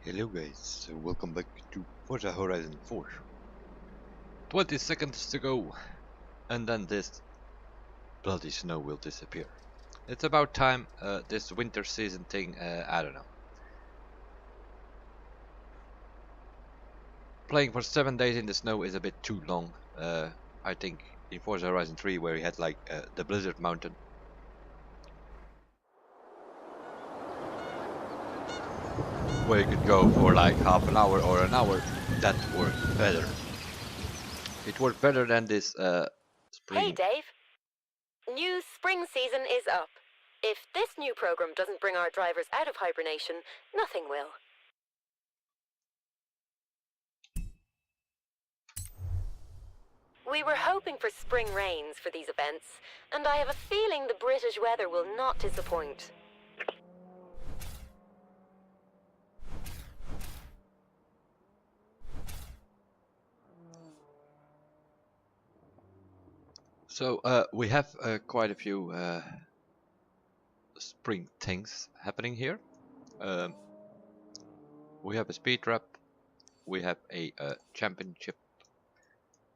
Hello guys, so welcome back to Forza Horizon 4. 20 seconds to go, and then this bloody snow will disappear. It's about time, this winter season thing, I don't know. Playing for 7 days in the snow is a bit too long. I think in Forza Horizon 3 where we had like the Blizzard Mountain. Where you could go for like half an hour or an hour, that worked better. It worked better than this spring. Hey Dave, new spring season is up. If this new program doesn't bring our drivers out of hibernation, nothing will. We were hoping for spring rains for these events, and I have a feeling the British weather will not disappoint. So we have quite a few spring things happening here. We have a speed trap, we have a championship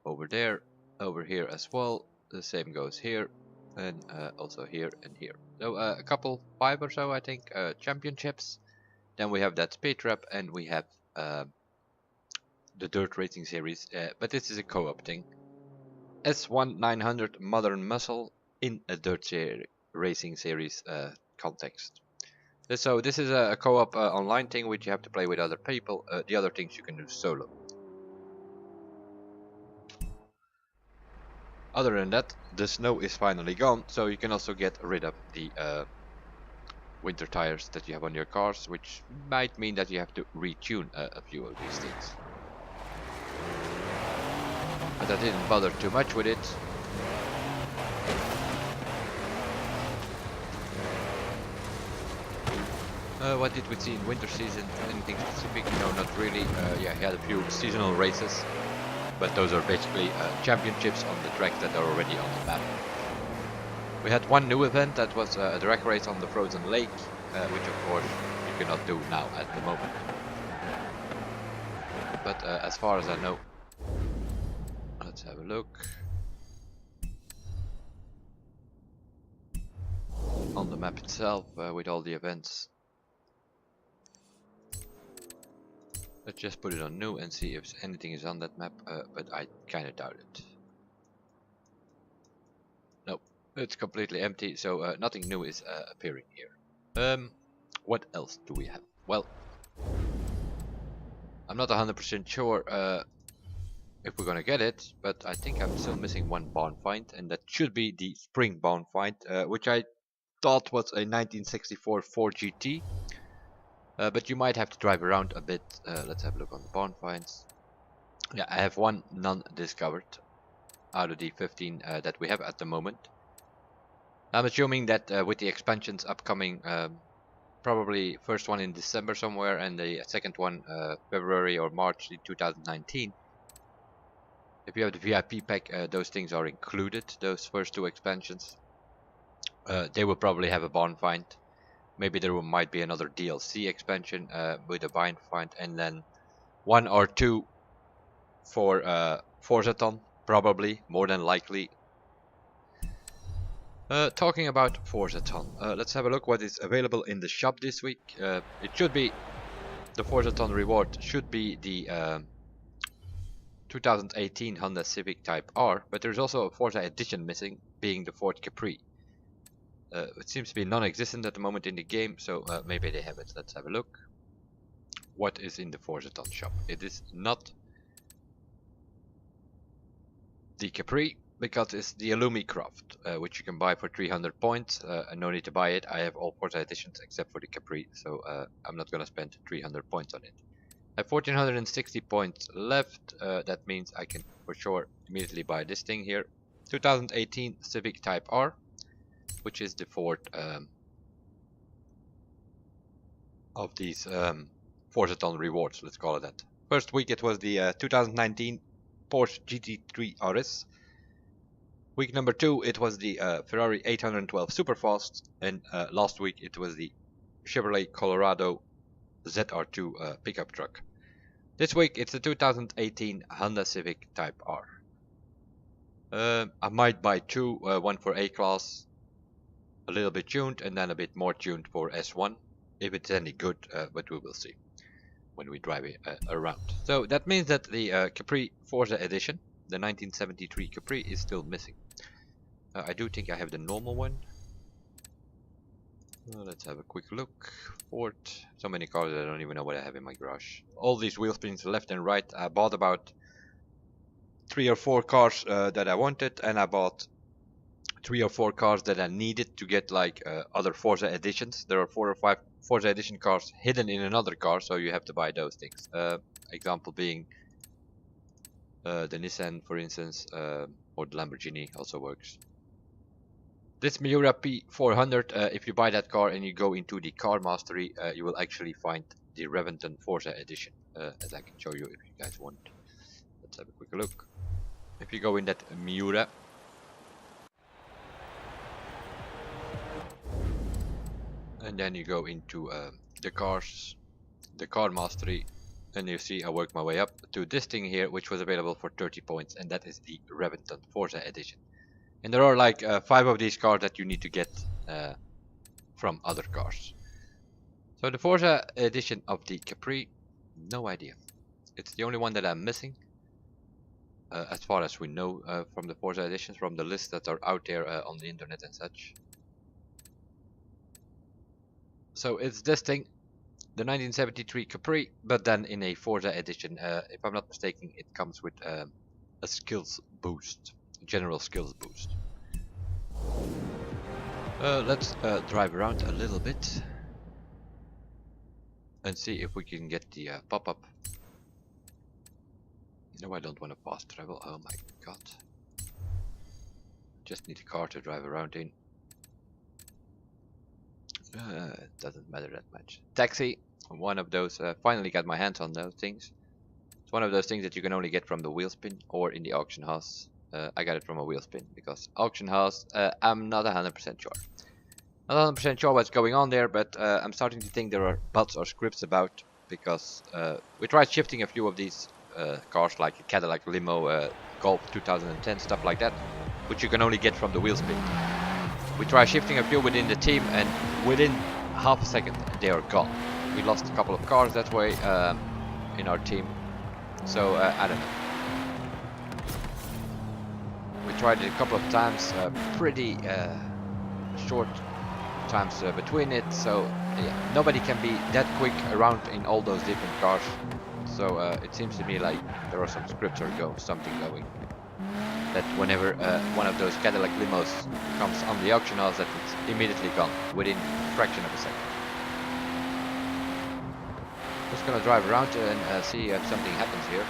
over there, over here as well. The same goes here, and also here and here. So a couple, 5 or so I think, championships. Then we have that speed trap, and we have the dirt racing series, but this is a co-op thing. S1 900 Modern Muscle in a dirt racing series context. So this is a co-op online thing which you have to play with other people. The other things you can do solo. Other than that, the snow is finally gone, so you can also get rid of the winter tires that you have on your cars, which might mean that you have to retune a few of these things. But I didn't bother too much with it. What did we see in winter season? Anything specific? No, not really. Yeah, he had a few seasonal races, but those are basically championships on the tracks that are already on the map. We had one new event that was a drag race on the frozen lake, which of course you cannot do now at the moment. But as far as I know, let's have a look. On the map itself, with all the events. Let's just put it on new and see if anything is on that map, but I kinda doubt it. Nope, it's completely empty, so nothing new is appearing here. What else do we have? Well, I'm not 100% sure if we're gonna get it, but I think I'm still missing one barnfind, and that should be the spring barnfind, which I thought was a 1964 Ford GT. But you might have to drive around a bit. Let's have a look on the barn finds. Yeah, I have one non-discovered out of the 15 that we have at the moment. I'm assuming that with the expansions upcoming, probably first one in December somewhere, and the second one February or March 2019. If you have the VIP pack, those things are included. Those first 2 expansions. They will probably have a barn find. Maybe there might be another DLC expansion with a barn find, and then 1 or 2 for Forzathon, probably, more than likely. Talking about Forzathon, let's have a look what is available in the shop this week. It should be, the Forzathon reward should be the 2018 Honda Civic Type R, but there's also a Forza edition missing, being the Ford Capri. It seems to be non-existent at the moment in the game, so maybe they have it. Let's have a look. What is in the Forzathon shop? It is not the Capri, because it's the Illumicraft, which you can buy for 300 points. No need to buy it. I have all Forza editions except for the Capri, so I'm not gonna spend 300 points on it. I have 1460 points left. That means I can for sure immediately buy this thing here. 2018 Civic Type R, which is the Ford of these Forzathon rewards, let's call it that. First week it was the 2019 Porsche GT3 RS. Week number 2 it was the Ferrari 812 Superfast, and last week it was the Chevrolet Colorado ZR2 pickup truck. This week it's the 2018 Honda Civic Type R. I might buy two, one for A-Class, a little bit tuned, and then a bit more tuned for S1, if it's any good, but we will see when we drive it around. So that means that the Capri Forza Edition, the 1973 Capri, is still missing. I do think I have the normal one. Let's have a quick look. Ford. So many cars that I don't even know what I have in my garage. All these wheel spins left and right. I bought about 3 or 4 cars that I wanted, and I bought 3 or 4 cars that I needed to get like other Forza editions. There are 4 or 5 Forza edition cars hidden in another car, so you have to buy those things. Example being the Nissan, for instance, or the Lamborghini also works. This Miura P400, if you buy that car and you go into the car mastery, you will actually find the Reventon Forza edition, as I can show you if you guys want. Let's have a quick look. If you go in that Miura, and then you go into the cars, the car mastery, and you see I work my way up to this thing here, which was available for 30 points, and that is the Reventon Forza edition. And there are like 5 of these cars that you need to get from other cars. So the Forza edition of the Capri, no idea. It's the only one that I'm missing, as far as we know, from the Forza editions, from the lists that are out there on the internet and such. So it's this thing, the 1973 Capri, but then in a Forza edition. If I'm not mistaken, it comes with a skills boost, general skills boost. Let's drive around a little bit and see if we can get the pop-up. No, I don't want to fast travel. Oh my god. Just need a car to drive around in. It doesn't matter that much. Taxi, one of those. Finally got my hands on those things. It's one of those things that you can only get from the wheel spin or in the auction house. I got it from a wheel spin because auction house, I'm not 100% sure. Not 100% sure what's going on there, but I'm starting to think there are bots or scripts about, because we tried shifting a few of these cars, like a Cadillac Limo, Golf 2010, stuff like that, which you can only get from the wheel spin. We tried shifting a few within the team, and within half a second they are gone. We lost a couple of cars that way in our team, so I don't know. We tried it a couple of times, pretty short times between it, so yeah, nobody can be that quick around in all those different cars. So it seems to me like there are some scripts or something going, that whenever one of those Cadillac limos comes on the auction house, that it's immediately gone within a fraction of a second. Just gonna drive around and see if something happens here.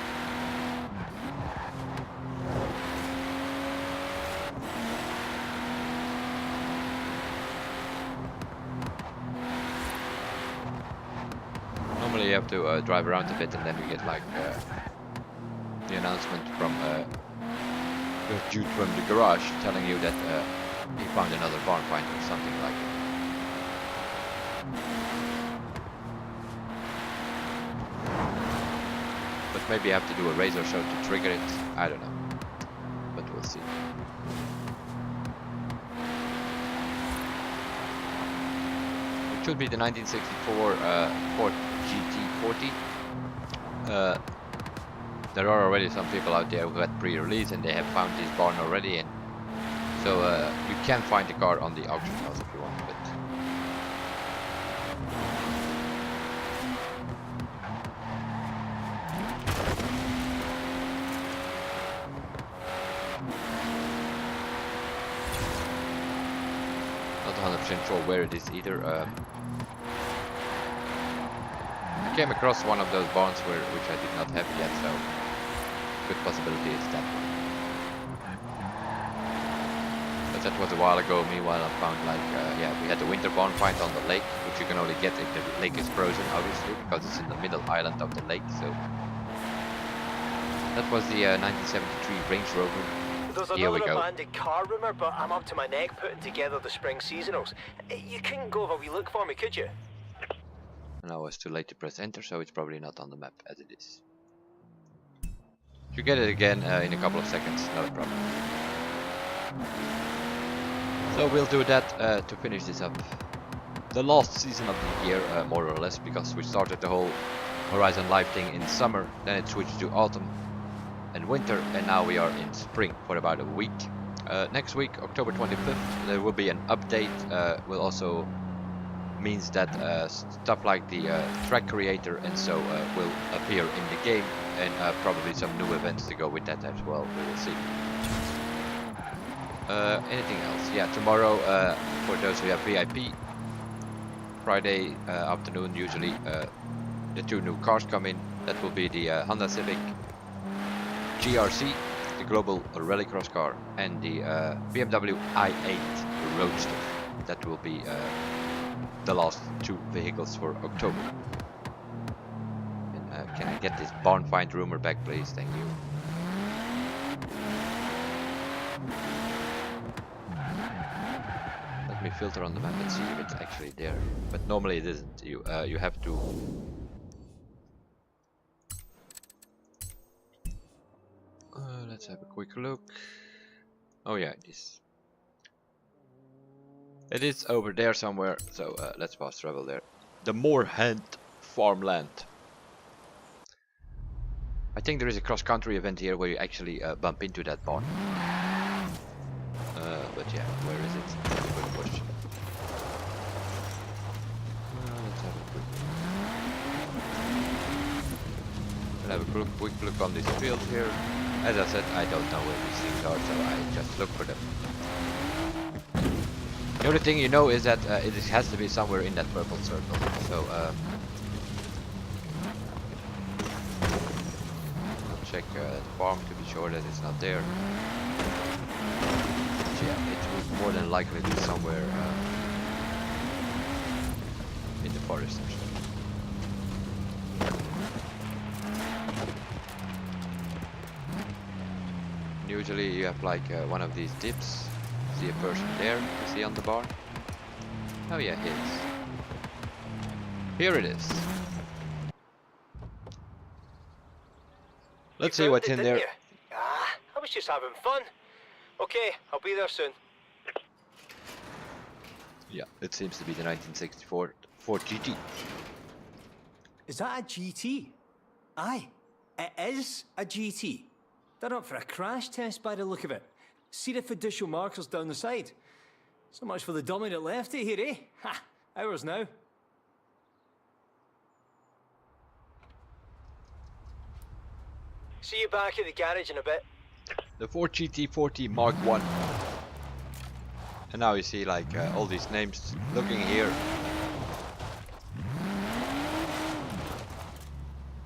Normally you have to drive around a bit, and then you get like the announcement from the dude from the garage telling you that he found another barn find or something like it. But maybe I have to do a race or so to trigger it, I don't know, but we'll see. It should be the 1964 Ford GT40. There are already some people out there who had pre-release and they have found this barn already, and so you can find the car on the auction house if you want, but not 100% sure where it is either. I came across one of those barns which I did not have yet, so good possibility it's that one. But that was a while ago. Meanwhile, I found like yeah, we had the winter barn find on the lake, which you can only get if the lake is frozen, obviously, because it's in the middle island of the lake. So that was the 1973 Range Rover. There's another abandoned car rumour, but I'm up to my neck putting together the spring seasonals. You couldn't go have a wee look for me, could you? And I was too late to press enter, so it's probably not on the map as it is. You get it again in a couple of seconds, not a problem. So we'll do that to finish this up. The last season of the year, more or less, because we started the whole Horizon Live thing in summer, then it switched to autumn and winter, and now we are in spring for about a week. Next week, October 25th, there will be an update. Will also means that stuff like the track creator and so will appear in the game, and probably some new events to go with that as well. We will see. Anything else? Yeah, tomorrow for those who have VIP, Friday afternoon usually the two new cars come in. That will be the Honda Civic GRC, the global rallycross car, and the BMW i8 Roadster. That will be the last two vehicles for October. And can I get this barnfind rumor back, please? Thank you. Let me filter on the map and see if it's actually there. But normally it isn't. You have to. Let's have a quick look. Oh yeah, it is. It is over there somewhere, so let's fast travel there. The Moorhead farmland. I think there is a cross-country event here where you actually bump into that barn. But yeah, where is it? That's a good question. Let's have a quick look on this field here. As I said, I don't know where these things are, so I just look for them. The only thing you know is that it has to be somewhere in that purple circle. So I'll check the farm to be sure that it's not there. But yeah, it would more than likely be somewhere in the forest or something. Usually you have like one of these dips. See a person there, you see on the barn? Oh yeah, it is. Here it is. Let's see what's in there. Ah, I was just having fun. Okay, I'll be there soon. Yeah, it seems to be the 1964 Ford GT. Is that a GT? Aye, it is a GT. They're up for a crash test by the look of it. See the fiducial markers down the side? So much for the dummy that left it here, eh? Ha! Ours now. See you back at the garage in a bit. The Ford GT40 Mark 1. And now you see like all these names looking here.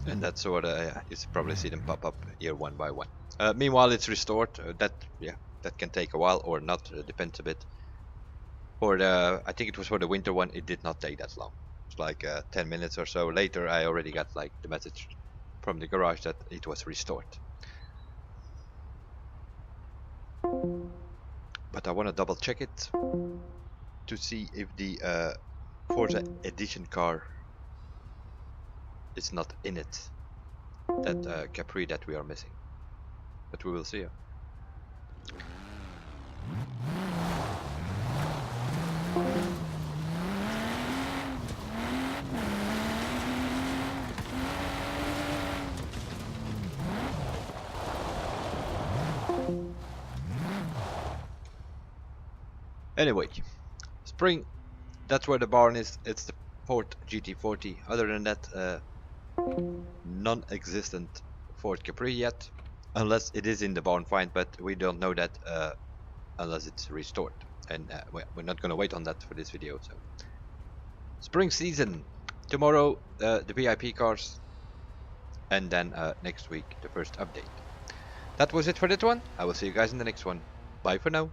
And that's sort of, you probably see them pop up here one by one. Meanwhile it's restored, that can take a while or not, depends a bit. For the, I think it was for the winter one, it did not take that long. It's like 10 minutes or so later I already got like the message from the garage that it was restored. But I want to double check it to see if the Forza Edition car is not in it. That Capri that we are missing. But we will see. Anyway, spring, that's where the barn is. It's the Ford GT40. Other than that, non-existent Ford Capri yet, unless it is in the barn find, but we don't know that unless it's restored. And we're not gonna wait on that for this video. So, spring season tomorrow, the VIP cars, and then next week the first update. That was it for that one. I will see you guys in the next one. Bye for now.